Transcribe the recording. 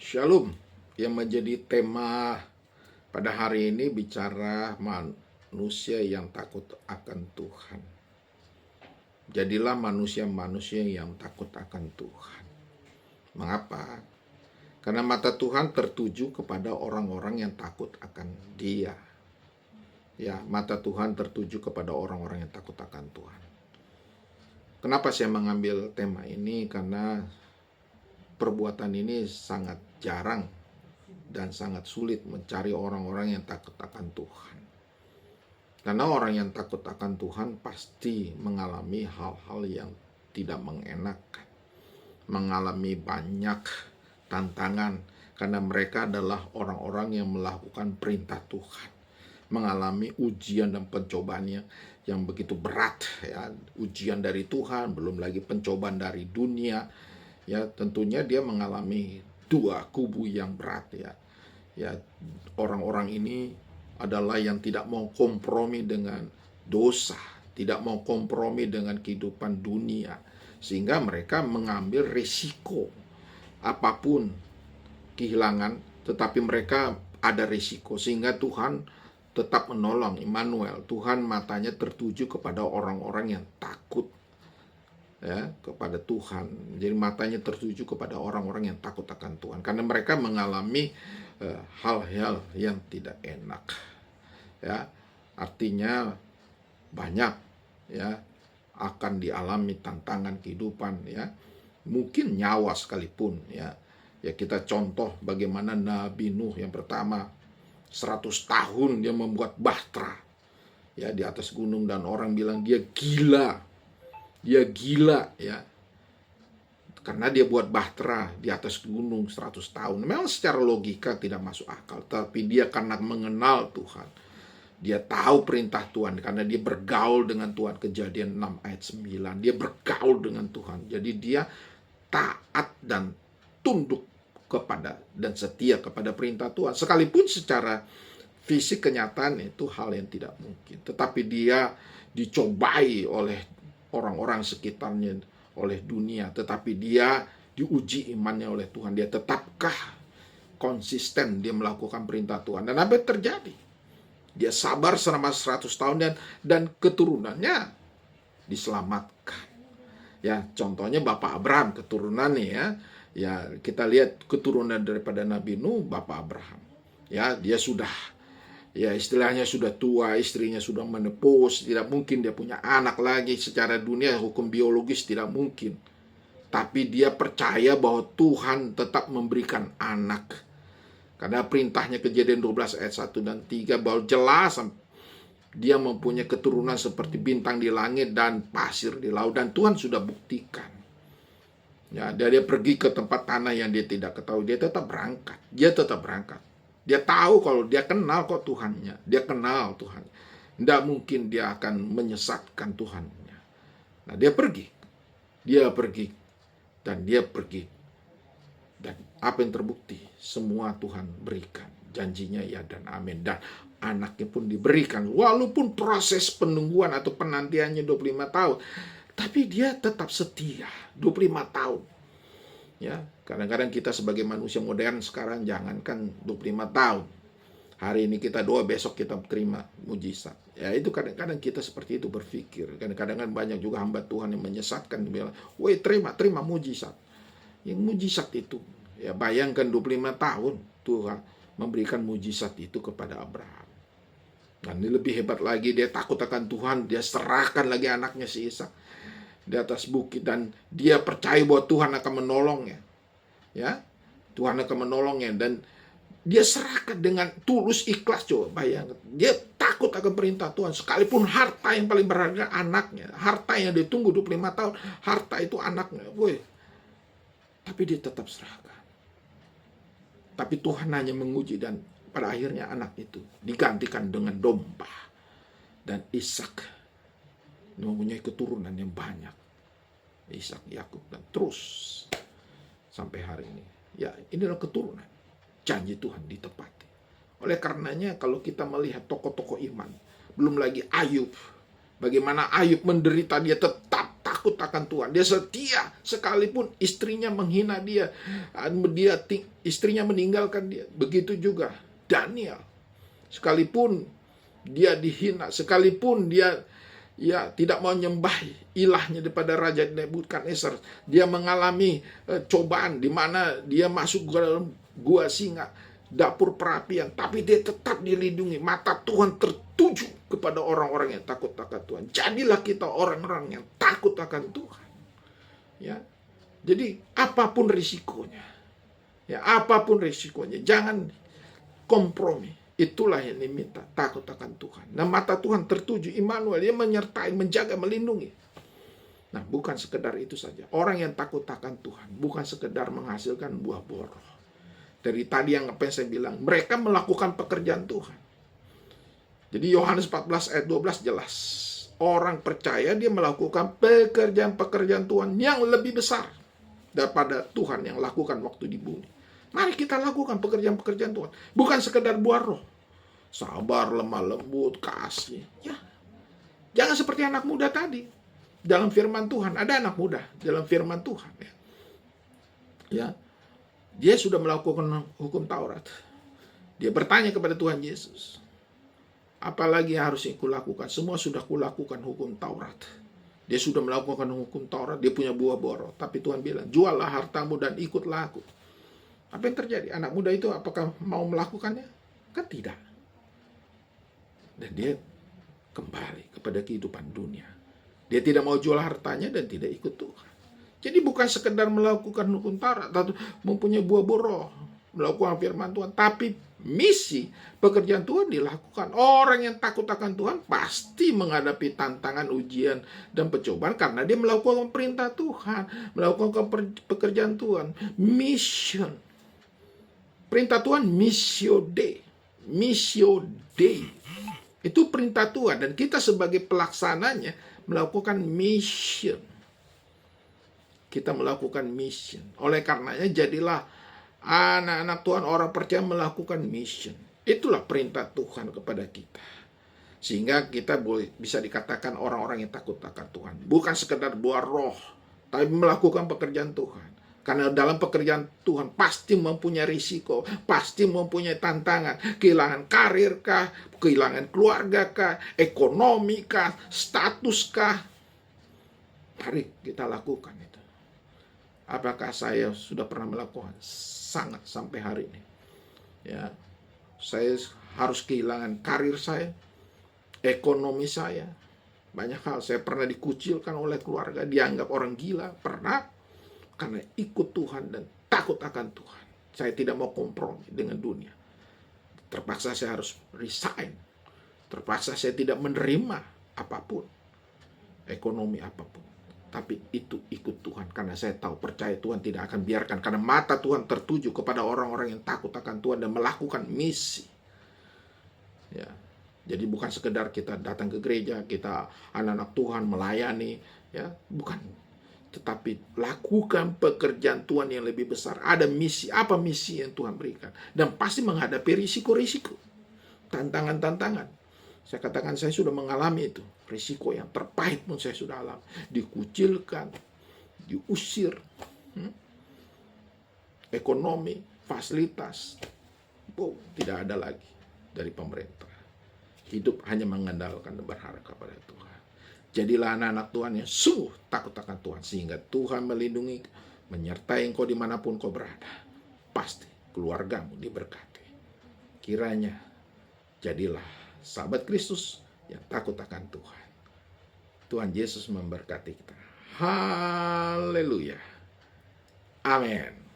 Shalom, yang menjadi tema pada hari ini bicara manusia yang takut akan Tuhan. Jadilah manusia-manusia yang takut akan Tuhan. Mengapa? Karena mata Tuhan tertuju kepada orang-orang yang takut akan Dia. Ya, mata Tuhan tertuju kepada orang-orang yang takut akan Tuhan. Kenapa saya mengambil tema ini? Karena perbuatan ini sangat jarang dan sangat sulit mencari orang-orang yang takut akan Tuhan. Karena orang yang takut akan Tuhan pasti mengalami hal-hal yang tidak mengenakan, mengalami banyak tantangan, karena mereka adalah orang-orang yang melakukan perintah Tuhan, mengalami ujian dan pencobaannya yang begitu berat, ya, ujian dari Tuhan, belum lagi pencobaan dari dunia. Ya, tentunya dia mengalami dua kubu yang berat, ya. Ya, orang-orang ini adalah yang tidak mau kompromi dengan dosa, tidak mau kompromi dengan kehidupan dunia, sehingga mereka mengambil risiko apapun, kehilangan, tetapi mereka ada risiko, sehingga Tuhan tetap menolong. Immanuel, Tuhan matanya tertuju kepada orang-orang yang takut, ya, kepada Tuhan. Jadi matanya tertuju kepada orang-orang yang takut akan Tuhan, karena mereka mengalami hal-hal yang tidak enak, ya. Artinya banyak, ya, akan dialami tantangan kehidupan, ya, mungkin nyawa sekalipun, ya. Ya, kita contoh bagaimana Nabi Nuh yang pertama 100 tahun dia membuat bahtera, ya, di atas gunung, dan orang bilang dia gila, ya, karena dia buat bahtera di atas gunung 100 tahun. Memang secara logika tidak masuk akal, tapi dia karena mengenal Tuhan, dia tahu perintah Tuhan, karena dia bergaul dengan Tuhan. Kejadian 6 ayat 9, dia bergaul dengan Tuhan, jadi dia taat dan tunduk kepada dan setia kepada perintah Tuhan, sekalipun secara fisik kenyataan itu hal yang tidak mungkin. Tetapi dia dicobai oleh orang-orang sekitarnya, oleh dunia, tetapi dia diuji imannya oleh Tuhan. Dia tetapkah konsisten dia melakukan perintah Tuhan? Dan apa yang terjadi? Dia sabar selama 100 tahun dan keturunannya diselamatkan. Ya, contohnya Bapak Abraham, keturunannya, ya. Ya, kita lihat keturunan daripada Nabi Nuh, Bapak Abraham. Ya, dia sudah, ya, istilahnya sudah tua, istrinya sudah menepus, tidak mungkin dia punya anak lagi. Secara dunia, hukum biologis tidak mungkin. Tapi dia percaya bahwa Tuhan tetap memberikan anak. Karena perintahnya Kejadian 12 ayat 1 dan 3 bahwa jelas dia mempunyai keturunan seperti bintang di langit dan pasir di laut. Dan Tuhan sudah buktikan. Ya, dia pergi ke tempat tanah yang dia tidak ketahui, dia tetap berangkat. Dia tahu kalau dia kenal kok Tuhannya. Dia kenal Tuhan. Tidak mungkin dia akan menyesatkan Tuhannya. Nah, dia pergi. Dan apa yang terbukti? Semua Tuhan berikan. Janjinya ya dan amin. Dan anaknya pun diberikan. Walaupun proses penungguan atau penantiannya 25 tahun. Tapi dia tetap setia 25 tahun. Ya, kadang-kadang kita sebagai manusia modern sekarang jangankan 25 tahun. Hari ini kita doa, besok kita terima mujizat. Ya, itu kadang-kadang kita seperti itu berpikir. Kadang-kadang banyak juga hamba Tuhan yang menyesatkan, bilang, "Woi, terima mujizat." Yang mujizat itu, ya, bayangkan 25 tahun Tuhan memberikan mujizat itu kepada Abraham. Dan ini lebih hebat lagi, dia takut akan Tuhan, dia serahkan lagi anaknya si Ishak di atas bukit, dan dia percaya bahwa Tuhan akan menolongnya. Ya, Tuhan akan menolongnya, dan dia serahkan dengan tulus ikhlas. Coba bayangkan, dia takut akan perintah Tuhan, sekalipun harta yang paling berharga anaknya, harta yang ditunggu 25 tahun, harta itu anaknya, tapi dia tetap serahkan. Tapi Tuhan hanya menguji, dan pada akhirnya anak itu digantikan dengan domba, dan Ishak mempunyai keturunan yang banyak. Ishak, Yakub, dan terus sampai hari ini. Ya, inilah keturunan. Janji Tuhan ditepati. Oleh karenanya kalau kita melihat tokoh-tokoh iman, belum lagi Ayub, bagaimana Ayub menderita, dia tetap takut takut akan Tuhan. Dia setia sekalipun istrinya menghina dia, istrinya meninggalkan dia. Begitu juga Daniel. Sekalipun dia dihina, sekalipun dia tidak mau menyembah ilahnya daripada Raja Nebukadnezar, dia mengalami cobaan di mana dia masuk ke dalam gua singa, dapur perapian, tapi dia tetap dilindungi. Mata Tuhan tertuju kepada orang-orang yang takut akan Tuhan. Jadilah kita orang-orang yang takut akan Tuhan. Ya, jadi apapun risikonya, jangan kompromi. Itulah yang diminta, takut akan Tuhan. Nah, mata Tuhan tertuju, Immanuel, dia menyertai, menjaga, melindungi. Nah, bukan sekedar itu saja. Orang yang takut akan Tuhan bukan sekedar menghasilkan buah-buah roh. Dari tadi yang saya bilang, mereka melakukan pekerjaan Tuhan. Jadi Yohanes 14 ayat 12 jelas. Orang percaya dia melakukan pekerjaan-pekerjaan Tuhan yang lebih besar daripada Tuhan yang lakukan waktu di bumi. Mari kita lakukan pekerjaan-pekerjaan Tuhan. Bukan sekedar buah roh. Sabar, lemah lembut, kasih. Ya. Jangan seperti anak muda tadi. Dalam firman Tuhan. Ada anak muda dalam firman Tuhan. Ya. Dia sudah melakukan hukum Taurat. Dia bertanya kepada Tuhan Yesus. Apalagi yang harus aku lakukan? Semua sudah kulakukan hukum Taurat. Dia sudah melakukan hukum Taurat. Dia punya buah-buah roh. Tapi Tuhan bilang, juallah hartamu dan ikutlah aku. Apa yang terjadi? Anak muda itu apakah mau melakukannya? Kan tidak. Dan dia kembali kepada kehidupan dunia. Dia tidak mau jual hartanya dan tidak ikut Tuhan. Jadi bukan sekedar melakukan hukum Taurat atau mempunyai buah-buah roh, melakukan firman Tuhan, tapi misi pekerjaan Tuhan dilakukan. Orang yang takut akan Tuhan pasti menghadapi tantangan, ujian, dan pencobaan karena dia melakukan perintah Tuhan, melakukan pekerjaan Tuhan, mission. Perintah Tuhan, missio Dei. Missio Dei. Itu perintah Tuhan. Dan kita sebagai pelaksananya melakukan mission. Kita melakukan mission. Oleh karenanya jadilah anak-anak Tuhan, orang percaya melakukan mission. Itulah perintah Tuhan kepada kita. Sehingga kita bisa dikatakan orang-orang yang takut akan Tuhan. Bukan sekedar buah roh, tapi melakukan pekerjaan Tuhan. Karena dalam pekerjaan Tuhan pasti mempunyai risiko, pasti mempunyai tantangan. Kehilangan karir kah, kehilangan keluarga kah, ekonomi kah, status kah. Mari kita lakukan itu. Apakah saya sudah pernah melakukan? Sangat sampai hari ini. Ya, saya harus kehilangan karir saya, ekonomi saya. Banyak hal, saya pernah dikucilkan oleh keluarga, dianggap orang gila, pernah. Karena ikut Tuhan dan takut akan Tuhan. Saya tidak mau kompromi dengan dunia. Terpaksa saya harus resign. Terpaksa saya tidak menerima apapun. Ekonomi apapun. Tapi itu ikut Tuhan. Karena saya tahu, percaya Tuhan tidak akan biarkan. Karena mata Tuhan tertuju kepada orang-orang yang takut akan Tuhan dan melakukan misi. Ya. Jadi bukan sekedar kita datang ke gereja, kita anak-anak Tuhan melayani. Ya, bukan. Tetapi lakukan pekerjaan Tuhan yang lebih besar. Ada misi. Apa misi yang Tuhan berikan? Dan pasti menghadapi risiko-risiko. Tantangan-tantangan. Saya katakan saya sudah mengalami itu. Risiko yang terpahit pun saya sudah alami. Dikucilkan. Diusir. Ekonomi. Fasilitas. Tidak ada lagi dari pemerintah. Hidup hanya mengandalkan dan berharap kepada Tuhan. Jadilah anak-anak Tuhan yang sungguh takut akan Tuhan. Sehingga Tuhan melindungi, menyertai engkau dimanapun kau berada. Pasti keluargamu diberkati. Kiranya jadilah sahabat Kristus yang takut akan Tuhan. Tuhan Yesus memberkati kita. Haleluya. Amin.